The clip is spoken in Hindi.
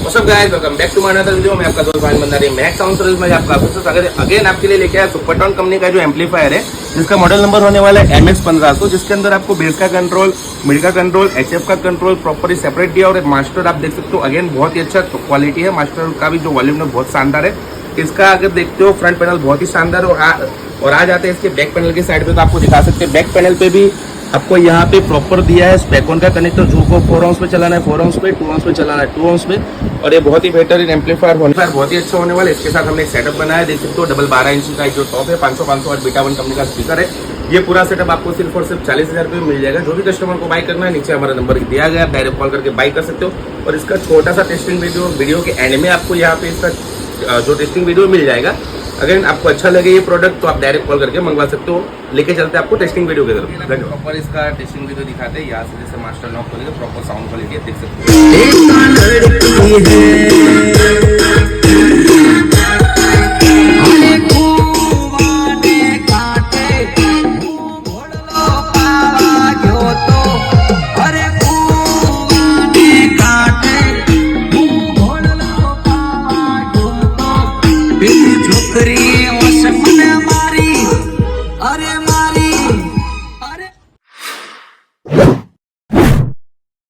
What's up guys, welcome back to my another video. मैं आपका दोस्त भाई मंदारी मैक्स साउंड सर्विस में आपका फिर से स्वागत है। अगेन आपके लिए लेके आया सुपरटॉन कंपनी का जो एम्पलीफायर है, जिसका मॉडल नंबर होने वाला है MX1500, जिसके अंदर आपको बेस का कंट्रोल, मिड का कंट्रोल, HF का कंट्रोल प्रॉपरली सेपरेट दिया और मास्टर आप देख सकते हो। अगेन बहुत ही अच्छा क्वालिटी है, मास्टर का भी जो वॉल्यूम है बहुत शानदार है। इसका अगर देखते हो फ्रंट पैनल बहुत ही शानदार और आ जाते हैं इसके बैक पैनल के साइड पे, तो आपको दिखा सकते हैं। बैक पैनल पे भी आपको यहाँ पे प्रॉपर दिया है स्पेकॉन का कनेक्टर, जो को 4 ohms पे चलाना है 4 ohms पे, 2 ohms पे चलाना है 2 ohms पे। और ये बहुत ही बेहतरीन एम्पलीफायर बहुत ही अच्छा होने वाला है। इसके साथ हमने एक सेटअप बनाया है, देख सकते हो। डबल 12 इंच का जो टॉप है, 500 वाट बीटा 1 कंपनी का स्पीकर है। ये पूरा सेटअप आपको सिर्फ और सिर्फ 40,000 रुपये में मिल जाएगा। जो भी कस्टमर को बाई करना है, नीचे हमारा नंबर दिया गया है, डायरेक्ट कॉल करके बाई कर सकते हो। और इसका छोटा सा टेस्टिंग वीडियो के एंड में आपको यहाँ पे इसका जो टेस्टिंग वीडियो मिल जाएगा। अगर आपको अच्छा लगे ये प्रोडक्ट तो आप डायरेक्ट कॉल करके मंगवा सकते हो। लेके चलते हैं आपको टेस्टिंग वीडियो की तरफ। प्रॉपर इसका टेस्टिंग वीडियो दिखाते हैं। यहाँ से जैसे मास्टर लॉक करेंगे, प्रॉपर साउंड क्वालिटी देख सकते हो।